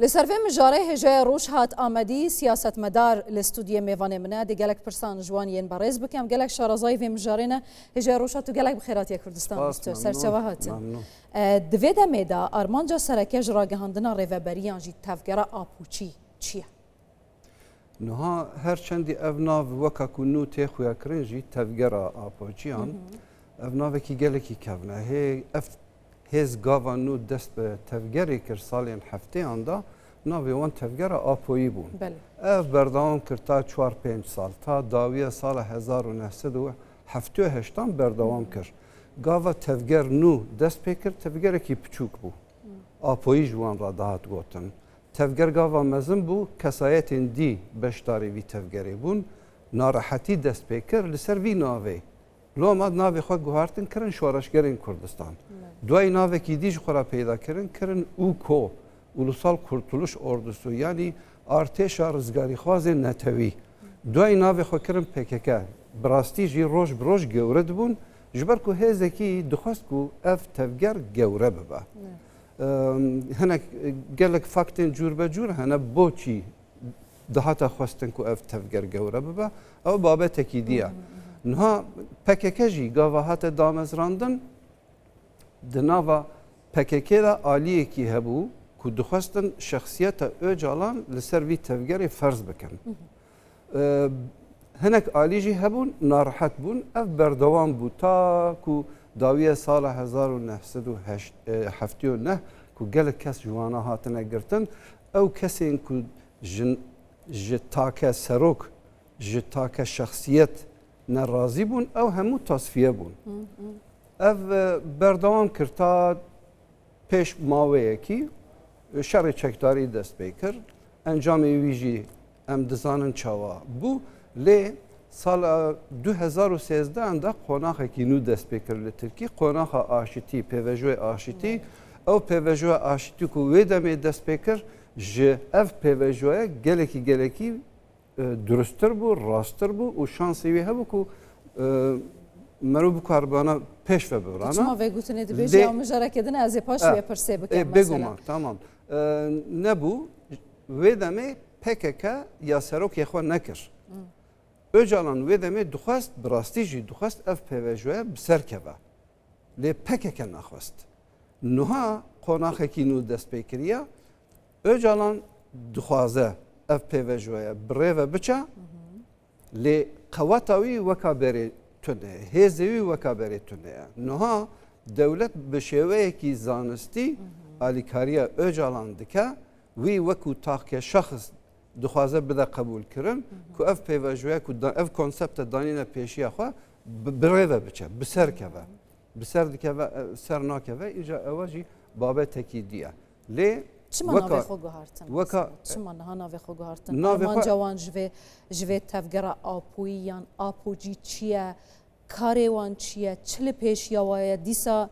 لسرفي مجاره هجای روش هات آمدی سیاست مدار الاستودیو میوان منه دی گلک پرسان جوانیین بارز بکم گلک شارزای و مجارینه هجای روش هات و گلک بخیراتی کردستان است سرچوه هاتن دویده میدا آرمانجا سرکش را گهاندنا ریوبریان جی تفگره آپوچی چیه؟ نها هر چندی افناو وکا کنو تخویا کرنجی تفگره آپوچیان افناو کی گلکی کفنه هیز گاوانو دست به تفگری کر سالین هفته آندا ناوی وان تفگر آپویی بون. اف بردوام کرد تا 4-5 سال تا داویه سال 1978 بردوام کرد. گاوا تفگر نو دست پیکر تفگر کی پچوک بو. آپویی جوان را دهات گوتن. تفگر گاوا مزن بو کسایت دی بشتاری وی تفگری بون ناراحتی دست پیکر لسر وی ناوی. لو ما ناوی خود گوهارتن کرن شورشگرین کردستان. دوای ناوی کی دیج خورا پیدا کرن اوکو Ulusal Kurtuluş Ordusu yani artêşa rizgarî xwazên netewî. Duay navê xwe kirin PKK. Bi rastî jî roj bi roj gewre dibûn ji ber ku hêzekî dixwast ku ev tevger gewre bibe. Hinek gelek faktên cûr be cûr hene boçî dihata xwestin ku ev tevger gewre bibe. Ew babetekî diye. Niha PKK jî gava hate damezrandin di nava PKK de aliyekî hebû ku dixwastin şexsiyeta Öcalan li ser vî tevgerê ferz bikin. Hinek alî jî hebûn narahet bûn ev berdewam bû ta ku dawiya sala 1979 ku gelek kes ciwana hatine girtin ew kesên ku ji take serok ji take şexsiyet nerazî bûn ew hemû tasfiye bûn. Ev berdewam kir ta pêş maweyekî şerê çekdarî dest pê kir encamê wî jî em dizanin çawa bû lê sala 2013 de qonaxekî nû dest pê kir li Tirkî qonaxa aşîtî pêvejoyê aşîtî ew pêvejoya aşîtî ku wê demê dest pê kir ji ev pêvejoya gelekî durustir bû rastir bû û şansê wî hebû ku مرو بکاربانا پیش و برانه. چما وگوتنی دبیجی یا مجرکدن از پاش و پرسه بکن مثلا. بگم تمام. نبو ودمه PKK یا سروک یخوان نکر. Öcalan ودمه دخواست براستیجی دخواست اف پیوجوه بسر کبا. لی PKK نخواست. نها قناخ کینو دست پیکریا. Öcalan دخوازه اف پیوجوه بره بچه. لی قواتاوی وکابری تونه هزوی وکابری تونه نها دولت بشویه کی زانستی آلیکاریا Öcalan دکه وی وکو تاکه شخص دخوازه بده قبول کرن کو اف پیوجوه کو اف کنسپت دانینه پیشی خو بره بچه بسر که بسر دکه و سر ناکه و ایجا اواجی بابه تکیدیه لی چما ناوی خو گهارتن چما ناوی خو گهارتن من جوان جوه تفگره آپویان آپوجی چیه کاروان چیه چل پیش یا وای دیسا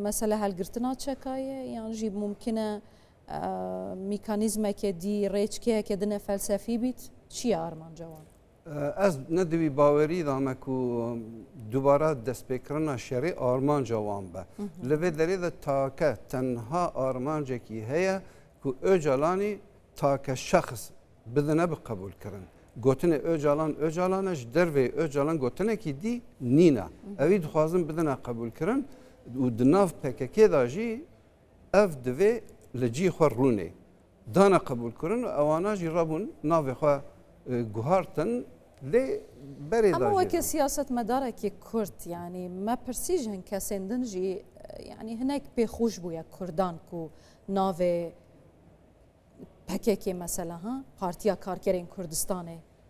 مثلا هلگرتنا چکایه یعنی جی ممکنه میکانیزم که دی ریچ که دنه فلسفی بیت چیه آرمان جوان از ندوی باوری دامه کو دوباره دست بکرنا شری آرمان جوان به لوی درید تاکه تنها آرمان جکی هیا کو Öcalan'ı تاکه شخص بدنه بقبول کرن گوتنه Öcalan'ش دروی Öcalan گوتنه کی دی نینا اوی دخوازم بدنه قبول کرن و دناف PKK داجی اف دوی لجی خور رونه دانا قبول کرن و اوانا جی رابون ناوی خور گوهارتن لی بری داجی اما وکی سیاست مداره که کرد یعنی ما پرسیجن کسندن جی یعنی هنک به خوش بویا کردان کو ناوی PKK مثلا ها پارتیا کارگرین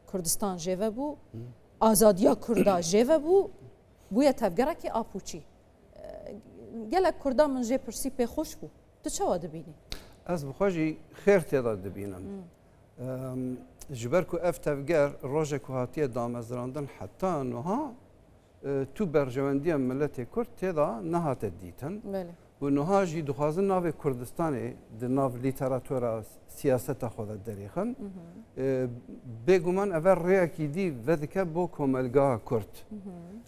کردستان جوه بو آزادیا کردا جوه بو بویا تفگره که آپوچی گلک کردان من جه پرسی پی خوش بو تو چه واده بینی؟ از بخواجی خیر تعداد دبینم جبر کو اف تفگر روژه که هاتیه دامزراندن حتی نها تو برجواندی ملت کرد تعدا نهات دیتن و نها جی دخوازن ناو کردستانی در ناو لیتراتورا سیاست خود دریخن بگومان اول ریاکی دی ودکه بو کمالگاه کرد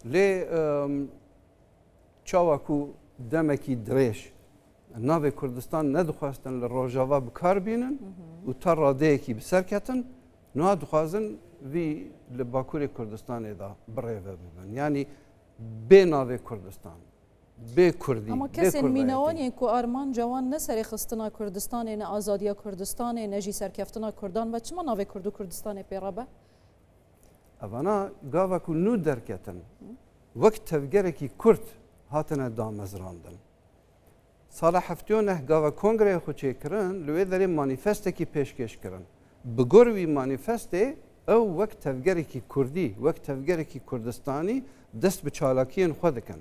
لی چاوکو دمکی دریش ناوی کردستان ندخواستن لروجاوا بکار بینن و تا راده کی بسرکتن نها دخوازن وی لباکور کردستان دا برایو ببن یعنی به ناوی کردستان به کردی اما کسی مینوانی که آرمان جوان نه سری خستنا کردستان نه آزادی کردستان نه جی سرکفتنا کردان و چما ناوی کرد و کردستان پیرابه اوانا گاوا کو نو درکتن وقت تفگره کی کرد هاتنه دامزراندن سال هفتیونه گاوا کنگره خو چه کرن لوی داری مانیفسته کی پیشکش کرن بگروی مانیفسته او وقت تفگره کی کردی وقت تفگره کی کردستانی دست به چالاکین خود کن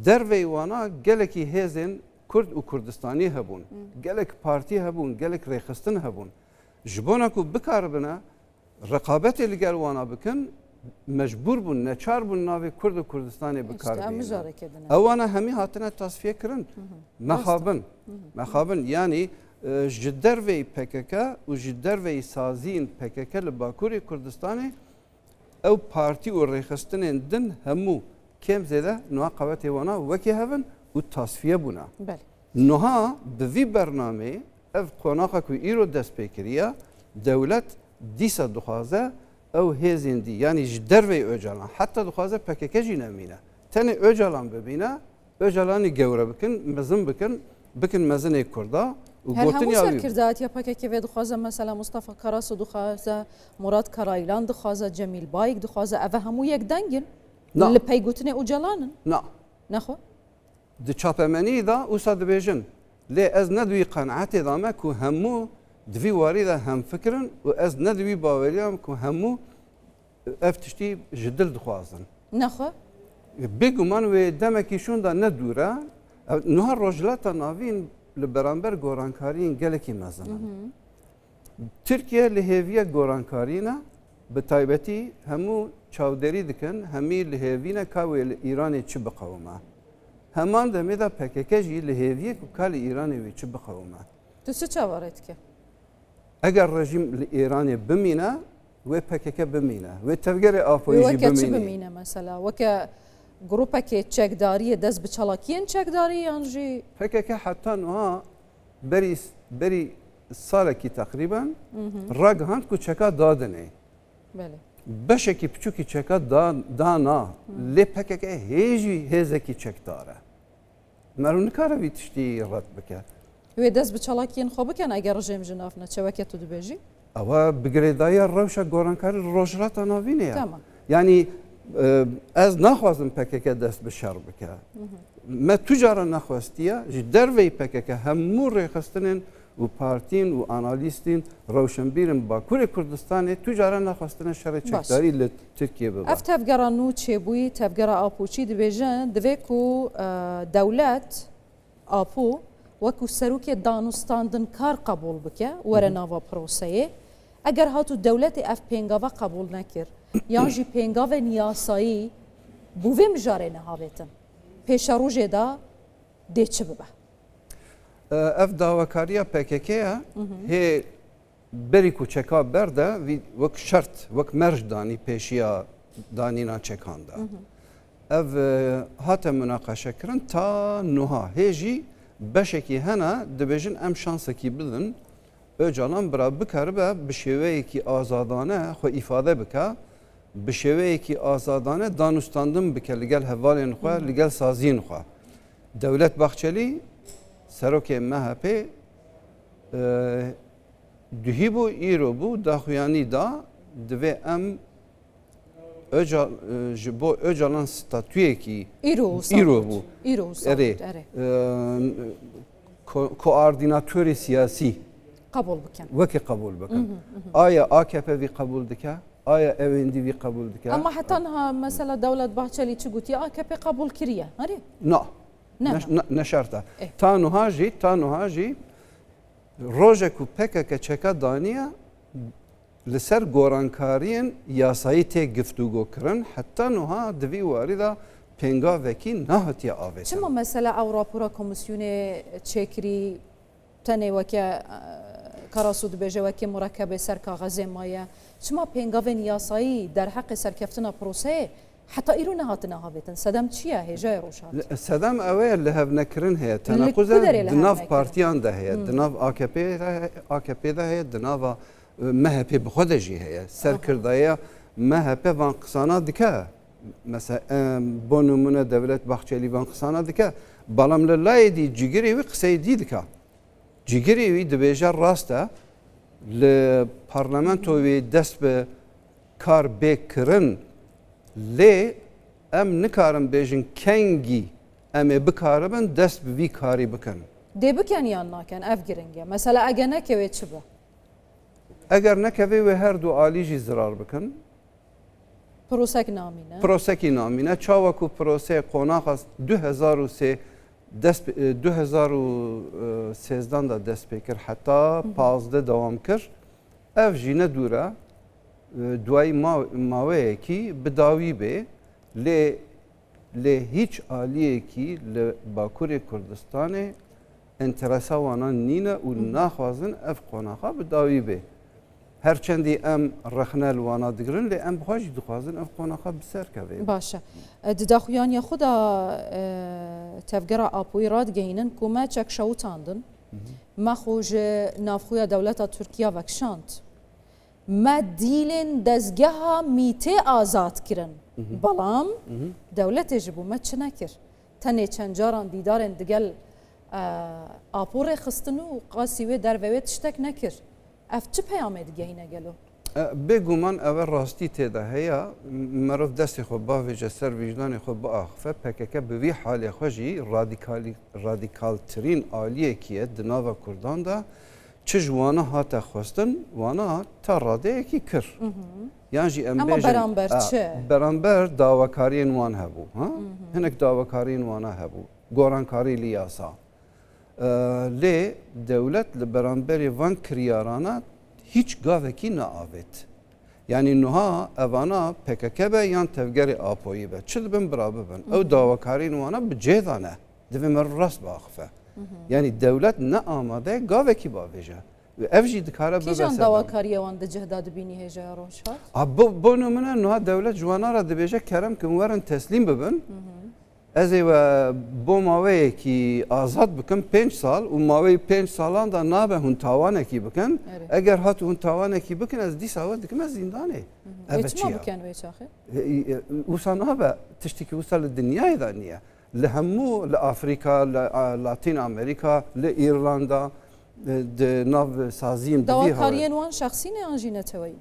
در ویوانا گلکی هزین کرد و کردستانی هبون گلک پارتی هبون گلک ریخستن هبون جبونا کو بکار بنا رقابت لگل وانا بکن مجبور بون نچار بون ناوی کرد و کردستانی بکار بینن اوانا همی هاتنه تصفیه کرن مخابن یعنی جدر وی PKK و جدر وی سازین PKK لباکوری کردستانی او پارتی و ریخستن دن همو کم زده نوع قوت وانا وکی هفن و تصفیه بونا نوها بوی برنامه اف قناقه که ایرو دست پیکریه دولت دیسا دخوازه او هزین دی یعنی جدر وی اوجالان حتی دخوازه PKK جی نمینه تنی اوجالان ببینه اوجالانی گوره مزن بکن مزن کرده هل همو سرکردات یا PKK و دخوازه مثلا مصطفى کراس دخوازه مراد کرایلان دخوازه جمیل بایک دخوازه اوه همو یک دنگن اللي بيقوتني وجلانن لا نخو دي تشابمني ذا وصاد بيجن لي از ندوي قناعتي ذا كو همو دفي واريدا هم فكرن واز ندوي باوريام كو همو افتشتي جدل دخوازن نخو بيجمان ودمكي شون دا ندورا نهار رجلاتا نافين لبرانبر گورانکارین گلکی مزنن ترکیه لهویه گورانکارینا به تایبەتی هەموو چاودێری دکن هەمی لهێڤینە کاوێ لە ئیرانی چ بقەومە هەمان دەمێدا پەکەکەژی لهێڤیەک و کا لە ئیرانی وێ چ بقەومە تو چ چاوەڕێتکە ئەگەر ڕژیم لە ئێرانی بمینە وێ پەکەکە بمینە وێ تەڤگەری ئافۆیژی بمینە مەسەلا وەکە گروپێکی چەکداریە دەست بە چاڵاکیان چەکداری یانژی پەکەکە حتا نوها بەری ساڵێکی تقریبا ڕاگەهاند و چەکە دادنێ بەشێکی بچووکی چەکە دانا لێ پەکەکە هێژی هێزێکی چەکدارە مەرو نکارەوی تشتی ڕەت بکە وێ دەست بە چاڵاکیان خۆ بکەن ئەگەر ڕژێم ژنافنە چەوەکێت تو دەبێژی ئەوە بگرێدایە ڕەوشە گۆڕانکاری ڕۆژڕاتە ناوینەیە ینی ez naxwazim PKK dest bi şer bike. Me tujara naxwestiye ji dervê PKK hemû rêxistinên û partîn û analîstên rewşenbîrin Bakurê Kurdistanê tujara naxwestine şerê çekdarî li Tirkiye bibe. Ev tevgera nû çêbûyî tevgera apûçî dibêjin divê ku dewlet apû wekû serokê danûstandin kar qebûl bike were nava proseyê eger hatu dewletê ev pêngava qebûl nekir yan jî pêngavên yasayî bû vê mijarê nehavetin pêşa rojê da dê çi bibe ev dawekariya PKK'ya hê berî ku çeka berde wek şert wek merj danî pêşiya danîna çekan da ev hate münaqeşekirin ta nuha hê jî beşekî hene dibêjin em şansekî bidin Öcalan bira bikaribe bi şêweyekî azadane xwe îfade bike bi şêweyekî azadane danûstandin bike li gel hevalên xwe li gel saziyên xwe Dewlet Bahçelî serokê MHP duhî bû îro bû daxuyanî da divê em ji bo Öcalan statûyekî îro bû erê koordinatörê siyasî قبول بکن وکی قبول بکن آیا AKP وی قبول دکه آیا اوندی وی قبول دکه اما حتی مثلا دولت باحچلی چی گویی AKP قبول کریه آره نه نشرته تا نهاجی روزه کو PKK چکا دانیه لسر گورانکارین یاسایی ته گفتگو کرن حتی نها دوی وارده پنگا وکی نهاتی آویدن چما مثلا او راپورا کمیسیون چکری تنه وکه کاراسود بجه وکه مرکب سر کاغذ مایه شما پنگاوین یاسایی در حق سرکفتنا پروسه حتى إيرون هاتنا هافتن سدم چیه هجای روشات سدم اوه اللي هف نكرن هي تناقض دناف بارتيان ده هي دناف AKP ده هي دناف MHP بخودجي هي سركردايا MHP وان قسانا دكا مثلا بونمونه devlet Bahçeli وان قسانا دكا بالام لله دي جيجري وي قسي دي دكا جيجري وي دبيجا راستا لپارلمانتو وي دست به کار بکرن لی ام نکارم بیشن کنگی ام بکاربن دست به وی کاری بکن دی بکن یا ناکن اف گرنگه مثلا اگه نکوی چه با اگر نکوی و هر دو آلیجی زرار بکن پروسک نامینه پروسکی نامینه چاوکو پروسه قوناق 2003 دست 2013 دا دست بکر حتی 15 دوام کر اف جینه دوره دوای ماوه کی بداوی به لی هیچ آلیه کی لباکور کردستان انترسا وانا نینه و ناخوازن اف قوناقا بداوی به هرچندی ام رخنه لوانا دگرن لی ام بخواجی دخوازن اف قوناقا بسر که باشه دداخویان یا خدا تفگره آپوی راد گینن کما چک شوتاندن ما خوش نافخویا دولت ترکیه وکشاند ما دیلن دزگها میته آزاد کرن بلام دولت جبو ما چه نکر تنه چند جاران دیدارن دگل آپور خستنو قاسی و درویت تشتک نکر اف چه پیامه دیگه اینه گلو بگومان اول راستی تیده هیا مروف دستی خود با ویجه سر ویجدان خود با آخفه پککه به وی حالی خوشی رادیکال ترین آلیه کیه دناوا کردان دا چه جوانا هاتا خواستن وانا تا راده یکی کر یعنی جی اما برانبر چه؟ برانبر داواکاری وان هبو هنک داواکاری وانا هبو گورانکاری لیاسا لی دولت لبرانبری وان کریارانا هیچ گاوکی نآوید یعنی نها اوانا PKK به یا تفگری آپویی به چه دبن برابه بن او داواکاری وانا بجیدانه دوی مر راست باخفه یعنی دولت نه آماده گاوکی باویجه و افجی دکاره کی جان داواکاری وان ده جهداد بینی هجا روشات بو نمونه نها دولت جوانا را دبیجه کرم که ورن تسلیم ببن از و بو ماوی کی آزاد بکن 5 سال و ماوی 5 سالان دا نابه هون تاوانه کی بکن اگر هات هون تاوانه کی بکن از دی ساوت دکم از زندانه ویچ ما بکن ویچ آخه وصل نابه تشتكي وصل الدنيا دانيه لهمو لافريكا لاتين امريكا لايرلندا ناف سازیم داواکارین وان شخصی نه انجینه توی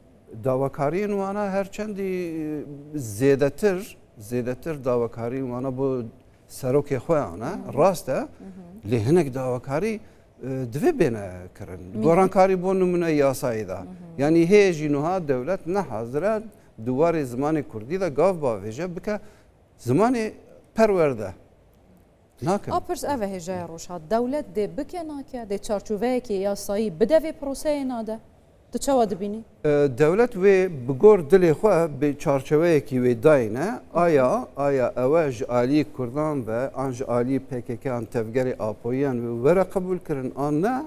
داواکارین وانا هرچندی زیادتر داواکاری وانا بو سروک خوانه راسته لهنک داواکاری دوی بینه کرن گورانکاری بو نمونه یاسایی دا یعنی هیچی نها دولت نه حاضره دوار زمان کردی دا گاف باویجه بکه زمان پرورده ناکن آپرس اوه هجای روشات دولت ده بکه ناکه ده چارچوبه که یاسایی بده وی پروسه ناده تو چه واد بینی؟ دولت وی بگور دلی خواه به چارچوبه که وی داینه آیا اواج آلی کردان و آنج آلی PKK آن تفگری آپویان و ورا قبول کرن آن نه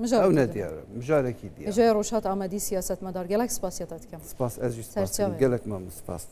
او ندیاره مجارکی دیاره هجای روشات آمدی سیاست مدار گلک سپاسیتات کم سپاس از جی سپاس گلک ما سپاس